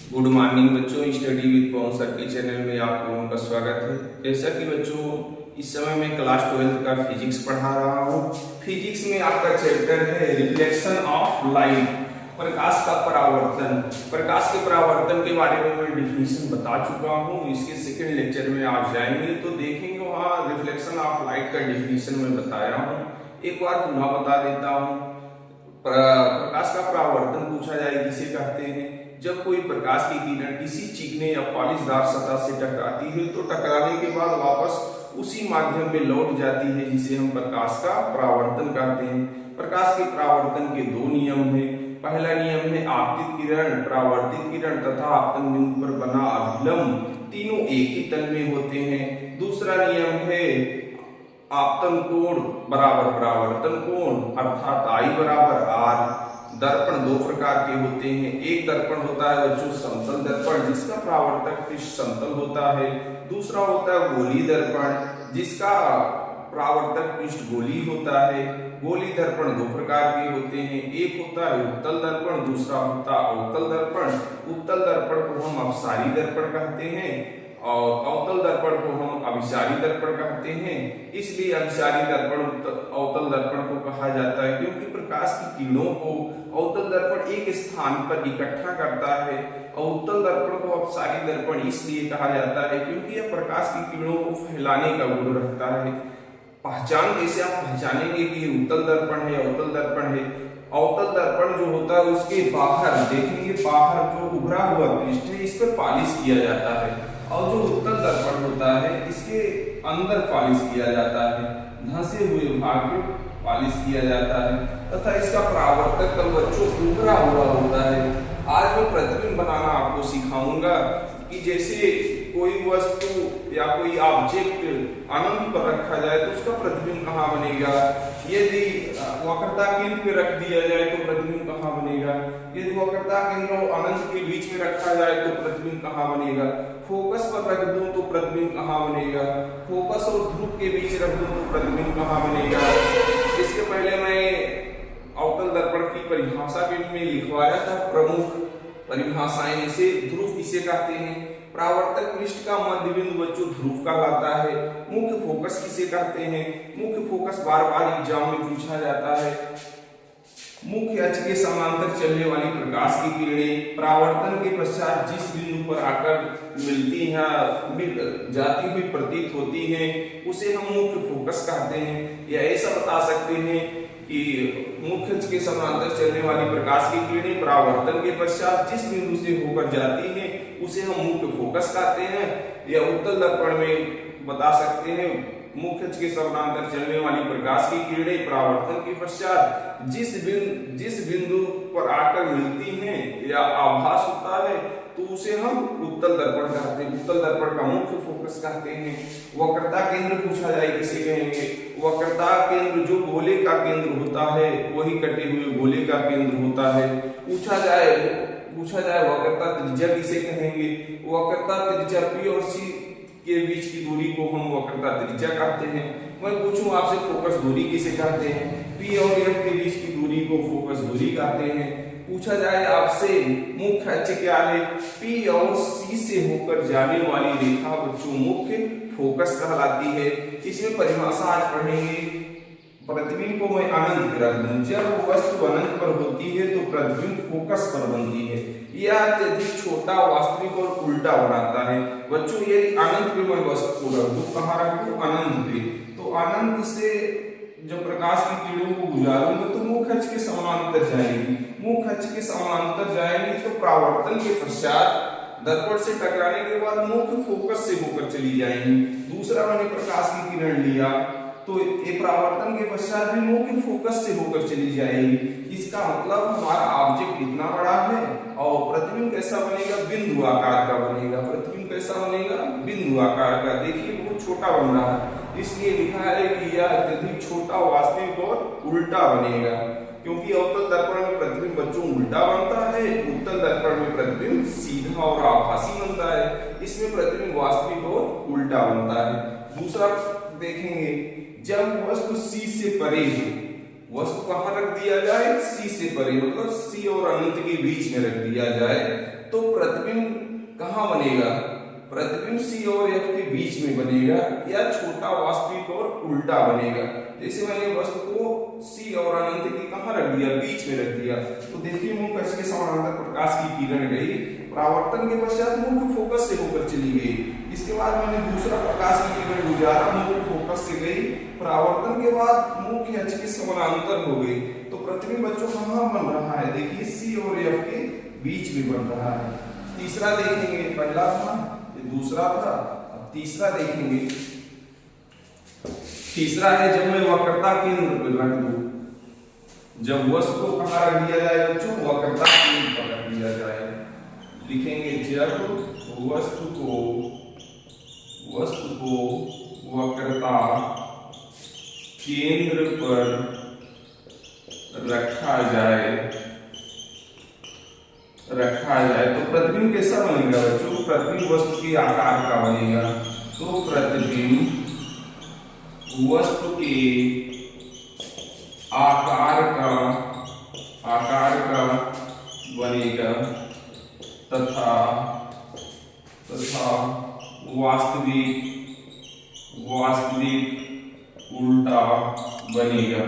Good morning बच्चों, study with Pawan sir के channel में आप लोगों का स्वागत है। जैसा कि बच्चों इस समय मैं क्लास 12 का फिजिक्स पढ़ा रहा हूँ। फिजिक्स में आपका चैप्टर है रिफ्लेक्शन ऑफ लाइट, प्रकाश का परावर्तन। प्रकाश के परावर्तन के बारे में मैं डिफिनीशन बता चुका हूँ। इसके सेकंड लेक्चर में आप जाएंगे तो देखेंगे वहाँ रिफ्लेक्शन ऑफ लाइट का डिफिनीशन मैं बताया हूँ। एक बार पुनः बता देता हूँ। प्रकाश का परावर्तन पूछा जाए किसे कहते हैं? जब कोई प्रकाश की किरण किसी चिकने या पॉलिशदार सतह से टकराती है तो टकराने के बाद वापस उसी माध्यम में लौट जाती है, जिसे हम प्रकाश का परावर्तन कहते हैं। प्रकाश के परावर्तन के दो नियम हैं। पहला नियम है आपतित किरण, परावर्तित किरण तथा आपतन बिंदु पर बना अभिलंब तीनों एक ही तल में होते हैं। दूसरा नियम है आपतन कोण बराबर परावर्तन कोण, अर्थात I बराबर R। दर्पण दो प्रकार के होते हैं। एक दर्पण होता है बच्चों समतल दर्पण, जिसका परावर्तक पृष्ठ समतल होता है। दूसरा होता है गोलीय दर्पण, जिसका परावर्तक पृष्ठ गोलीय होता है। गोलीय दर्पण दो प्रकार के होते हैं। एक होता है उत्तल दर्पण, दूसरा होता है अवतल दर्पण। उत्तल दर्पण को हम अपसारी दर्पण कहते हैं और अवतल दर्पण को हम अभिसारी दर्पण कहते हैं। इसलिए अभिसारी दर्पण अवतल दर्पण को कहा जाता है, क्योंकि प्रकाश की किरणों को अवतल दर्पण एक स्थान पर इकट्ठा करता है। अवतल दर्पण को अपसारी दर्पण इसलिए कहा जाता है क्योंकि यह प्रकाश की किरणों को फैलाने का गुण रखता है। पहचान कैसे आप पहचानेंगे कि उत्तल दर्पण है अवतल दर्पण है? अवतल दर्पण जो होता है उसके बाहर देखेंगे, बाहर जो उभरा हुआ पृष्ठ है इस पर पॉलिश किया जाता है, और जो उत्तल दर्पण होता है इसके अंदर पॉलिश किया जाता है, धंसे हुए भाग में पॉलिश किया जाता है तथा इसका परावर्तक तल बच्चों उभरा हुआ होता है। आज मैं प्रतिबिंब बनाना आपको सिखाऊंगा कि जैसे कोई वस्तु या कोई ऑब्जेक्ट अनंत पर रखा जाए तो उसका प्रतिबिंब कहाँ बनेगा। यदि वक्रता केंद्र पे रख दिया जाए तो प्रतिबिंब कहाँ बनेगा। यदि वक्रता केंद्र और अनंत के बीच में रखा जाए तो प्रतिबिंब कहाँ बनेगा। फोकस पर रख दूं तो प्रतिबिंब कहाँ बनेगा। फोकस और ध्रुव के बीच रख दूं तो प्रतिबिंब कहाँ बनेगा। इसके पहले मैं अवतल दर्पण की परिभाषा के लिए लिखवाया था प्रमुख परिभाषाएं। से ध्रुव किसे कहते हैं? परावर्तक पृष्ठ का मध्य बिंदु बच्चों ध्रुव कहलाता है। मुख्य फोकस किसे कहते हैं? मुख्य फोकस बार बार एग्जाम में पूछा जाता है। मुख्य अक्ष के समांतर चलने वाली प्रकाश की किरणें परावर्तन के पश्चात जिस बिंदु पर आकर मिलती हैं, मिल जाती हुई प्रतीत होती हैं, उसे हम मुख्य फोकस कहते हैं। या ऐसा बता सकते हैं कि मुख्य अक्ष के समांतर चलने वाली प्रकाश की किरणें परावर्तन के पश्चात जिस बिंदु से होकर जाती हैं उसे हम मुख्य फोकस कहते हैं। या उत्तल दर्पण में बता सकते हैं मुख्य अक्ष के समांतर चलने वाली प्रकाश की किरणें परावर्तन के पश्चात जिस बिंदु पर आकर मिलती हैं या आभास होता है तो उसे हम उत्तल दर्पण कहते हैं। उत्तल दर्पण का मुख्य फोकस कहते हैं। वक्रता केंद्र पूछा जाए किसे कहेंगे? वक्रता केंद्र जो गोले का केंद्र होता है वही कटे हुए गोले का केंद्र होता है। पूछा जाए वक्रता त्रिज्या किसे कहेंगे? वक्रता त्रिज्या P और C के बीच की दूरी को हम वक्रता त्रिज्या कहते हैं। मैं पूछूं आपसे फोकस दूरी किसे कहते हैं? P और F के बीच की दूरी को फोकस दूरी कहते हैं। पूछा जाए आपसे मुख्य अक्ष क्या है? P और C से होकर जाने वाली रेखा बच्चों मुख्य फोकस कहलाती है। इसमें परिभाषा आज पढ़ेंगे। प्रतिबिंब को मैं अनंत रख दूं, जब वस्तु अनंत पर होती है तो प्रतिबिंब फोकस पर बनती है। यह अत्यधिक छोटा वास्तविक और उल्टा बनाता है। बच्चों यदि अनंत पे मैं वस्तु को रख दूं, कहाँ रख दूं? अनंत पे, तो अनंत से जब प्रकाश की किरणों को गुजारूंगा तो मुख्य अक्ष के समांतर जाएगी। मुख्य अक्ष के समांतर जाएंगी तो परावर्तन के पश्चात दर्पण से टकराने के बाद मुख्य फोकस से होकर चली जाएंगी। दूसरा मैंने प्रकाश की किरण लिया तो ये परावर्तन के पश्चात भी मुख्य फोकस से होकर चली जाएगी। इसका मतलब हमारा ऑब्जेक्ट इतना बड़ा है और प्रतिबिंब कैसा बनेगा? बिंदु आकार का बनेगा। प्रतिबिंब कैसा बनेगा? बिंदु आकार का। देखिए बहुत छोटा बन रहा है, इसलिए लिखा है कि यह अत्यधिक छोटा वास्तविक और उल्टा बनेगा, क्योंकि अवतल दर्पण में प्रतिबिंब बच्चों उल्टा बनता है, उत्तल दर्पण में प्रतिबिंब सीधा और आभासी बनता है। इसमें प्रतिबिंब वास्तविक और उल्टा बनता है। दूसरा देखेंगे, जब वस्तु C से परे है, वस्तु कहाँ रख दिया जाए? C से परे, मतलब C और अनंत के बीच में रख दिया जाए तो प्रतिबिंब कहाँ बनेगा? प्रतिबिंब C और F के बीच में बनेगा या छोटा वास्तविक और उल्टा बनेगा। जैसे मैंने वस्तु को C और अनंत की कहाँ रख दिया? बीच में रख दिया। तो देखिए मुख कक्ष के समानांतर प्रकाश की किरण गई, परावर्तन के पश्चात मुख्य फोकस से होकर चली गई। इसके बाद मैंने दूसरा प्रकाश की किरण गुजारा, मुख्य फोकस से गई, परावर्तन के बाद मुख्य अक्ष के समानांतर हो गई। तो प्रतिबिंब बच्चों कहाँ बन रहा है? देखिए C और F के बीच में बन रहा है। तीसरा देखेंगे, पहला था, दूसरा था, अब तीसरा देखेंगे। तीसरा है जब मैं वक्रता केंद्र पर रख दूं, जब वस्तु को कहां रख दिया जाए बच्चों? वक्रता केंद्र पर रख दिया जाए। लिखेंगे जब वस्तु को वक्रता केंद्र पर रखा जाए तो प्रतिबिंब कैसा बनेगा बच्चों? प्रतिबिंब वस्तु के आकार का बनेगा। तो प्रतिबिंब वस्तु के आकार का बनेगा तथा वास्तविक उल्टा बनेगा।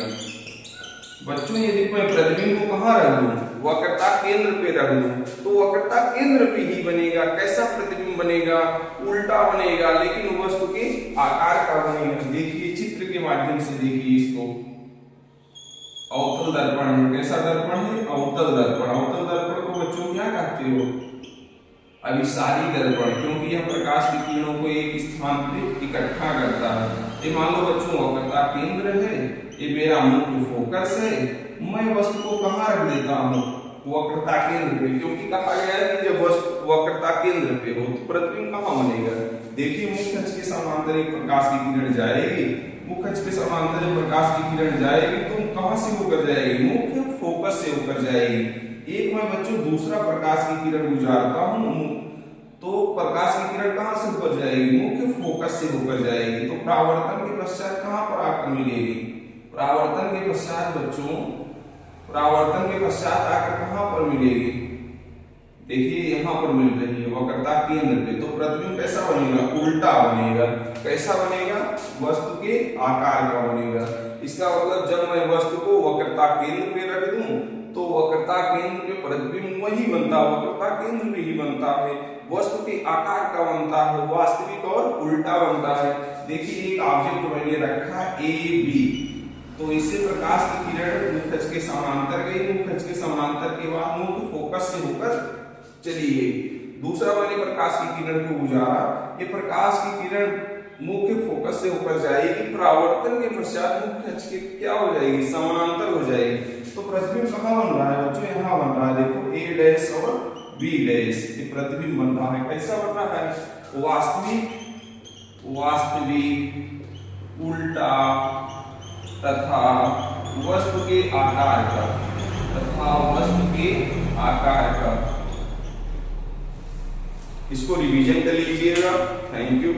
बच्चों यदि मैं प्रतिबिंब को कहाँ रख दूं? वक्रता केंद्र पे रख दूं, तो वक्रता केंद्र पे ही बनेगा। कैसा प्रतिबिंब बनेगा? उल्टा बनेगा, लेकिन वस्तु के आकार का बनेगा। देखिए चित्र के माध्यम से देखिए इसको। अवतल दर्पण है। कैसा दर्पण है? अवतल दर्पण। अवतल दर्पण को बच्चों क्या कहते हो? अभिसारी दर्पण, क्योंकि यह प्रकाश की किरणों को एक स्थान पे इकट्ठा करता है। ये मान लो बच्चों वक्रता केंद्र है, ये मेरा मुख्य फोकस है, मैं वस्तु को कहाँ रख देता हूँ? वक्रता केंद्र पे, क्योंकि कहा गया है कि जब वस्तु वक्रता केंद्र पे हो तो प्रतिबिंब कहाँ बनेगा? देखिए मुख्य अक्ष के समानांतर एक प्रकाश की किरण जाएगी, मुख्य अक्ष के समानांतर प्रकाश की किरण जाएगी तो कहाँ से होकर जाएगी? मुख्य फोकस से होकर जाएगी। एक मैं बच्चों दूसरा प्रकाश की किरण गुजारता हूँ, तो प्रकाश की किरण कहाँ से होकर जाएगी? मुख्य फोकस से होकर जाएगी। तो परावर्तन के पश्चात कहाँ पर आकर मिलेगी? परावर्तन के पश्चात बच्चों, परावर्तन के पश्चात आकर कहाँ पर मिलेगी? देखिए यहाँ पर मिल रही है वक्रता केंद्र पे। तो प्रतिबिंब कैसा बनेगा? उल्टा बनेगा। कैसा बनेगा? वस्तु के आकार का बनेगा। इसका मतलब जब मैं वस्तु को वक्रता केंद्र पे रख दूं तो वक्रता केंद्र पे प्रतिबिंब वही बनता है, वक्रता केंद्र पे ही बनता है, वस्तु के आकार का बनता है, वास्तविक और उल्टा बनता है। देखिए एक ऑब्जेक्ट मैंने रखा ए बी, तो इससे प्रकाश की किरण मुख्य अक्ष के समानांतर गई, मुख्य अक्ष के समानांतर के बाद मुख्य फोकस से होकर चली गई। दूसरा मैंने प्रकाश की किरण को गुजारा, ये प्रकाश की किरण मुख्य फोकस से होकर जाएगी, परावर्तन के पश्चात मुख्य अक्ष के क्या हो जाएगी? समानांतर हो जाएगी। तो प्रतिबिंब कहाँ बन रहा है बच्चों? यहाँ बन रहा है। देखो ए डैश और बी डैश, ये प्रतिबिंब बन रहा है। कैसा बन रहा है? वास्तविक उल्टा तथा वस्तु के आकार का। इसको रिवीजन कर लीजिएगा। Thank you.